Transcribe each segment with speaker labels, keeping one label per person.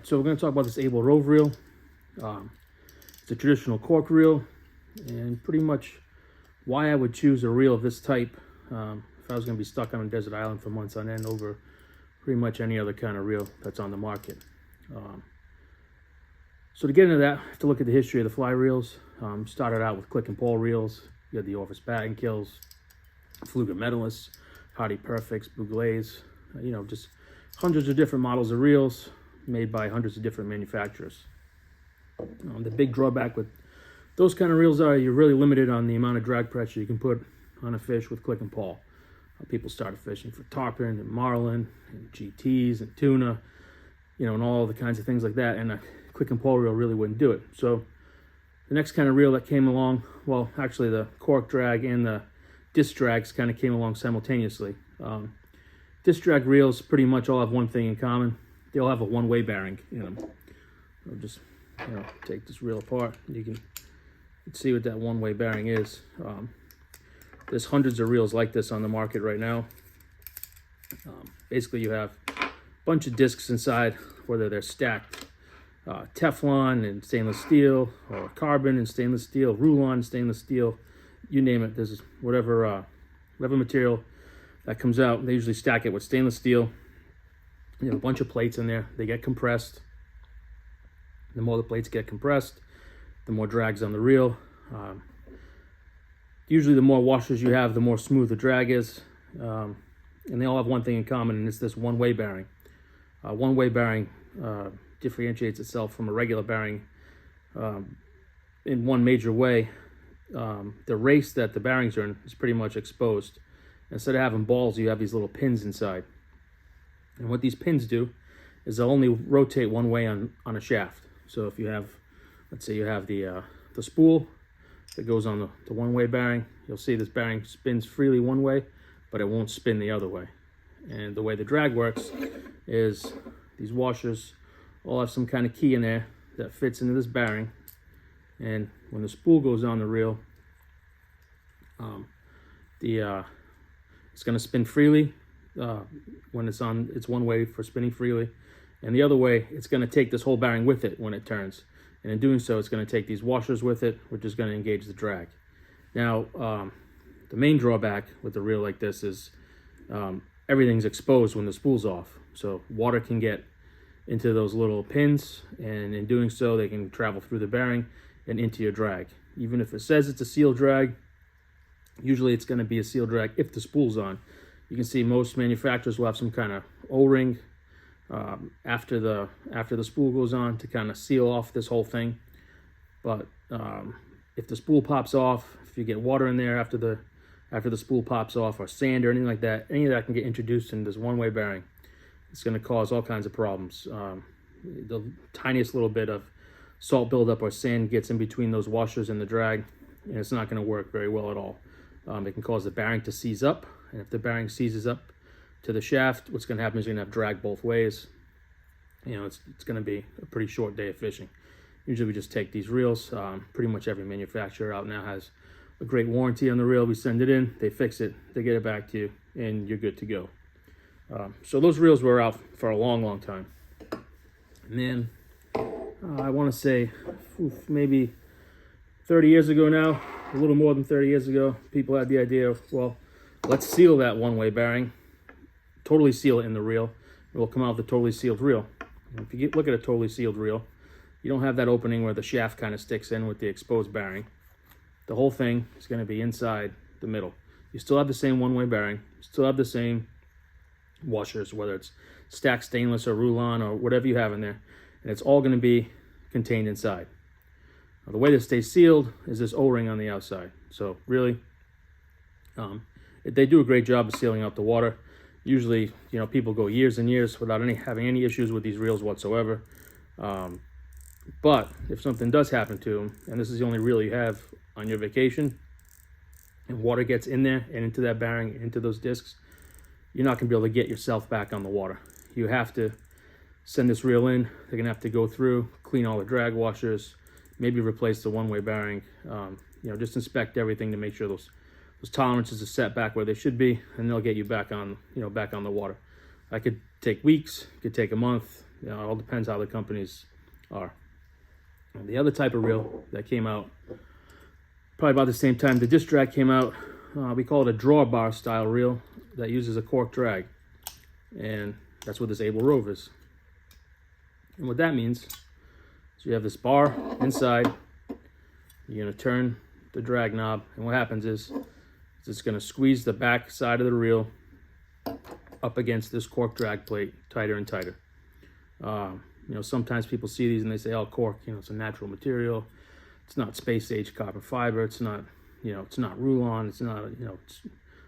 Speaker 1: so we're going to talk about this Abel Rove reel. It's a traditional cork reel, and pretty much why I would choose a reel of this type if I was going to be stuck on a desert island for months on end over pretty much any other kind of reel that's on the market. So to get into that, I have to look at the history of the fly reels. Started out with click and pull reels. You had the Orvis Batting Kills, Fluger Medalists, Hardy Perfects, Buglays, just hundreds of different models of reels made by hundreds of different manufacturers. The big drawback with those kind of reels are you're really limited on the amount of drag pressure you can put on a fish with click and pull. People started fishing for tarpon and marlin and GTs and tuna, and all the kinds of things like that, and a click and pull reel really wouldn't do it. So the next kind of reel that came along, well, actually the cork drag and the disc drags kind of came along simultaneously. Disc drag reels pretty much all have one thing in common. They all have a one-way bearing in them. I'll just take this reel apart. You can see what that one-way bearing is. There's hundreds of reels like this on the market right now. Basically, you have a bunch of discs inside, whether they're stacked Teflon and stainless steel, or carbon and stainless steel, Rulon and stainless steel, you name it. There's whatever material that comes out. They usually stack it with stainless steel. You have a bunch of plates in there. They get compressed. The more the plates get compressed, the more drag's on the reel. Usually the more washers you have, the more smooth the drag is. And they all have one thing in common, and it's this one-way bearing. One-way bearing differentiates itself from a regular bearing in one major way. The race that the bearings are in is pretty much exposed. Instead of having balls, you have these little pins inside. And what these pins do is they'll only rotate one way on a shaft. So if you have, let's say you have the spool that goes on the one-way bearing, you'll see this bearing spins freely one way, but it won't spin the other way. And the way the drag works is these washers all have some kind of key in there that fits into this bearing. And when the spool goes on the reel, it's going to spin freely when it's on its one way for spinning freely, and the other way it's going to take this whole bearing with it when it turns, and in doing so it's going to take these washers with it, which is going to engage the drag. Now the main drawback with a reel like this is everything's exposed when the spool's off, so water can get into those little pins, and in doing so they can travel through the bearing and into your drag. Even if it says it's a seal drag, usually it's going to be a seal drag if the spool's on. You can see most manufacturers will have some kind of O-ring after the spool goes on to kind of seal off this whole thing. But if the spool pops off, if you get water in there after the spool pops off, or sand or anything like that, any of that can get introduced in this one-way bearing. It's going to cause all kinds of problems. The tiniest little bit of salt buildup or sand gets in between those washers and the drag, and it's not going to work very well at all. It can cause the bearing to seize up, and if the bearing seizes up to the shaft, what's going to happen is you're going to have drag both ways. It's going to be a pretty short day of fishing. Usually we just take these reels. Pretty much every manufacturer out now has a great warranty on the reel. We send it in, they fix it, they get it back to you, and you're good to go. So those reels were out for a long time. And then I want to say maybe 30 years ago now, a little more than 30 years ago, people had the idea of, well, let's seal that one-way bearing, totally seal it in the reel. It will come out with a totally sealed reel. And if you look at a totally sealed reel, you don't have that opening where the shaft kind of sticks in with the exposed bearing. The whole thing is going to be inside the middle. You still have the same one-way bearing, you still have the same washers, whether it's stacked stainless or Rulon or whatever you have in there, and it's all going to be contained inside. Now, the way this stays sealed is this O-ring on the outside. So really, they do a great job of sealing out the water. Usually, people go years and years without having any issues with these reels whatsoever. But if something does happen to them, and this is the only reel you have on your vacation, and water gets in there and into that bearing, into those discs, you're not going to be able to get yourself back on the water. You have to send this reel in. They're going to have to go through, clean all the drag washers, maybe replace the one-way bearing, just inspect everything to make sure those tolerances are set back where they should be, and they'll get you back on, back on the water. That could take weeks, it could take a month, You know, it all depends how the companies are. And the other type of reel that came out probably about the same time the disc drag came out, we call it a drawbar style reel that uses a cork drag. And that's what this Abel Rove is. And what that means is you have this bar inside, you're going to turn the drag knob, and what happens is it's going to squeeze the back side of the reel up against this cork drag plate tighter and tighter. You know, sometimes people see these and they say, oh, cork, you know, it's a natural material. It's not space age copper fiber. It's not, you know, it's not Rulon. It's not, you know,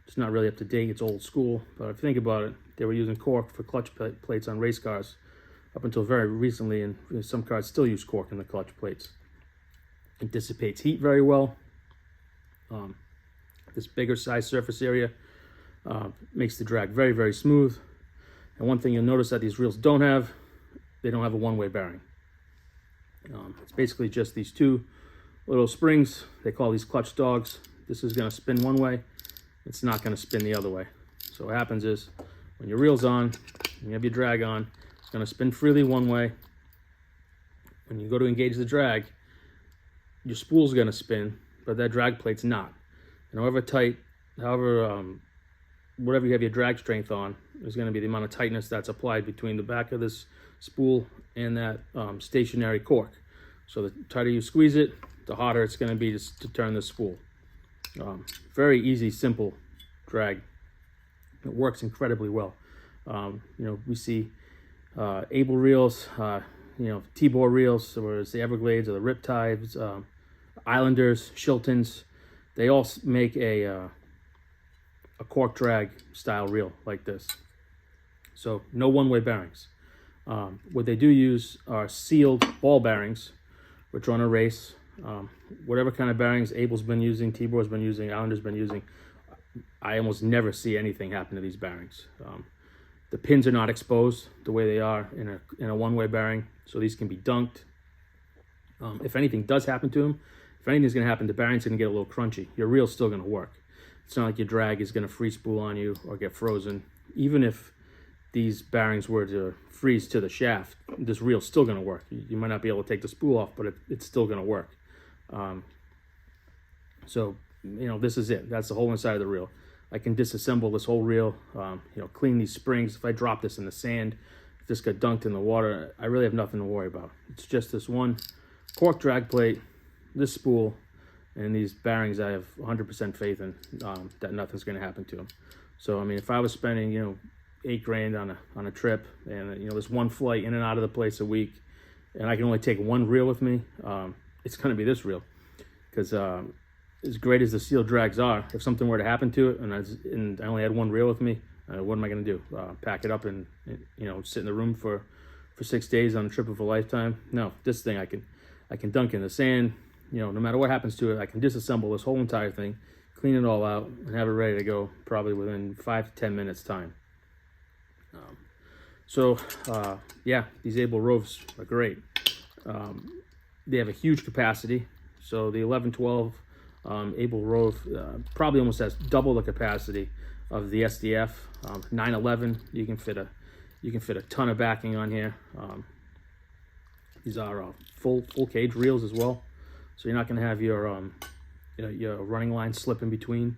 Speaker 1: it's not really up to date. It's old school. But if you think about it, they were using cork for clutch plates on race cars up until very recently, and some cars still use cork in the clutch plates. It dissipates heat very well. This bigger size surface area makes the drag very, very smooth. And one thing you'll notice that these reels don't have, they don't have a one-way bearing. It's basically just these two little springs. They call these clutch dogs. This is going to spin one way. It's not going to spin the other way. So what happens is when your reel's on, and you have your drag on, it's going to spin freely one way. When you go to engage the drag, your spool's going to spin, but that drag plate's not. And however tight, whatever you have your drag strength on, is going to be the amount of tightness that's applied between the back of this spool and that stationary cork. So the tighter you squeeze it, the harder it's going to be to turn the spool. Very easy, simple drag. It works incredibly well. You know, we see Abel reels, you know, T-bore reels, or it's the Everglades or the Riptides, Islanders, Shiltons. They all make a cork drag style reel like this. So no one-way bearings. What they do use are sealed ball bearings, which run a race. Whatever kind of bearings Abel's been using, T-bore's been using, Islander's been using, I almost never see anything happen to these bearings. The pins are not exposed the way they are in a one-way bearing, so these can be dunked. If anything does happen to them, if anything's going to happen, the bearing's going to get a little crunchy. Your reel's still going to work. It's not like your drag is going to free spool on you or get frozen. Even if these bearings were to freeze to the shaft, this reel's still going to work. You might not be able to take the spool off, but it's still going to work. So, you know, this is it. That's the whole inside of the reel. I can disassemble this whole reel, you know, clean these springs. If I drop this in the sand, if this got dunked in the water, I really have nothing to worry about. It's just this one cork drag plate, this spool, and these bearings. I have 100% faith in that nothing's going to happen to them. So, I mean, if I was spending, you know, $8 grand on a trip, and you know, there's one flight in and out of the place a week, and I can only take one reel with me, it's going to be this reel, because as great as the sealed drags are, if something were to happen to it, and I only had one reel with me, what am I going to do? Pack it up and you know, sit in the room for 6 days on a trip of a lifetime? No, this thing I can dunk in the sand. You know, no matter what happens to it, I can disassemble this whole entire thing, clean it all out, and have it ready to go probably within 5 to 10 minutes time. Yeah, these Abel Roves are great. They have a huge capacity. So the 1112 Abel Rove probably almost has double the capacity of the SDF. 911, you can fit a ton of backing on here. These are full cage reels as well, so you're not going to have your running line slip in between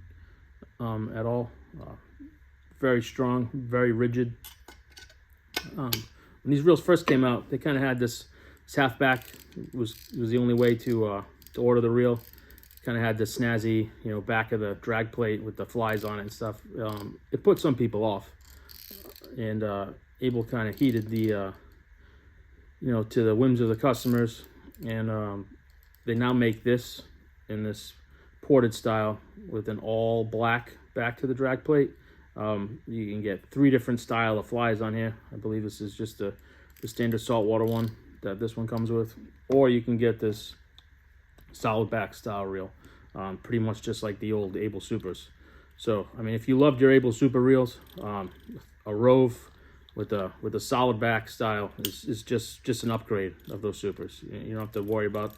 Speaker 1: at all. Very strong, very rigid. When these reels first came out, they kind of had this half back. Was the only way to order the reel. Kind of had the snazzy, you know, back of the drag plate with the flies on it and stuff. It put some people off, and Abel kind of heeded the, you know, to the whims of the customers, and they now make this in this ported style with an all black back to the drag plate. You can get 3 different style of flies on here. I believe this is just the standard saltwater one that this one comes with, or you can get this solid back style reel, pretty much just like the old Abel Supers. So, I mean, if you loved your Abel Super reels, a Rove with a solid back style is just an upgrade of those Supers. You don't have to worry about,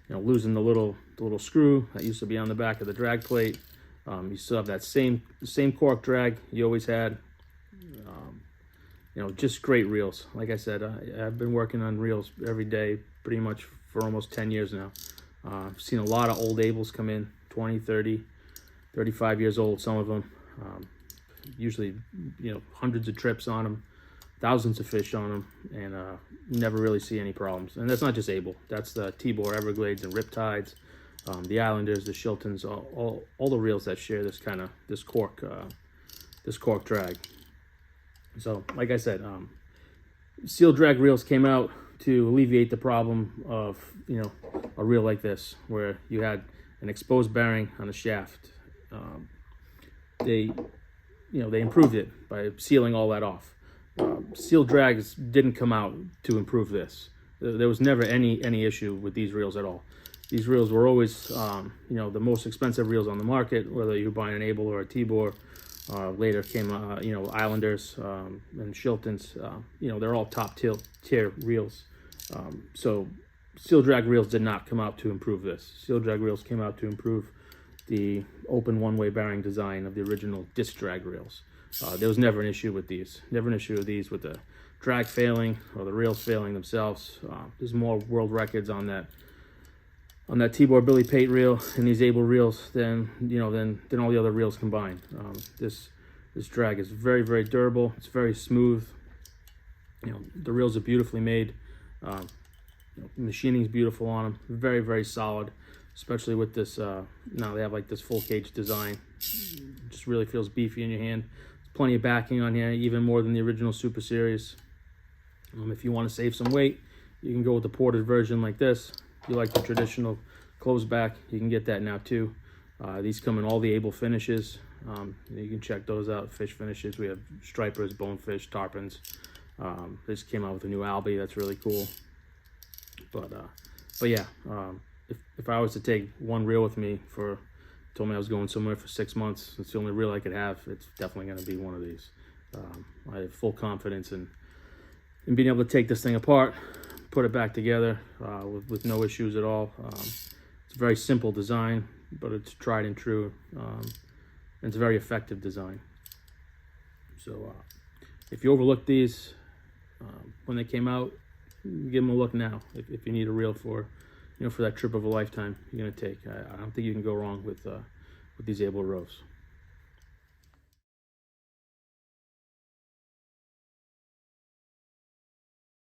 Speaker 1: you know, losing the little screw that used to be on the back of the drag plate. You still have that same cork drag you always had. just great reels. Like I said, I've been working on reels every day pretty much for almost 10 years now. I've seen a lot of old Abels come in, 20, 30, 35 years old, some of them. Usually, hundreds of trips on them, thousands of fish on them, and never really see any problems. And that's not just Abel. That's the T-Bore, Everglades, and Riptides, the Islanders, the Shiltons, all the reels that share this cork drag. So, like I said, seal drag reels came out to alleviate the problem of a reel like this, where you had an exposed bearing on the shaft. They improved it by sealing all that off. Seal drags didn't come out to improve this. There was never any issue with these reels at all. These reels were always, the most expensive reels on the market, whether you're buying an Abel or a T-Bore. Later came, Islanders and Shiltons. They're all top tier reels. So seal drag reels did not come out to improve this. Seal drag reels came out to improve the open one-way bearing design of the original disc drag reels. There was never an issue with these. Never an issue with these with the drag failing or the reels failing themselves. There's more world records on that T-Bore Billy Pate reel and these Abel reels than all the other reels combined. This drag is very, very durable. It's very smooth. The reels are beautifully made. The machining is beautiful on them. Very, very solid, especially with this. Now they have like this full cage design. It just really feels beefy in your hand. There's plenty of backing on here, even more than the original Super Series. If you want to save some weight, you can go with the ported version like this. If you like the traditional closed back, you can get that now too. These come in all the Abel finishes. You can check those out. Fish finishes. We have stripers, bonefish, tarpons. They just came out with a new Albie. That's really cool. But yeah, if I was to take one reel with me told me I was going somewhere for 6 months, it's the only reel I could have, it's definitely going to be one of these. I have full confidence in being able to take this thing apart, put it back together with no issues at all. It's a very simple design, but it's tried and true. And it's a very effective design. So if you overlooked these when they came out, give them a look now. If you need a reel for that trip of a lifetime you're going to take, I don't think you can go wrong with these Abel Roves.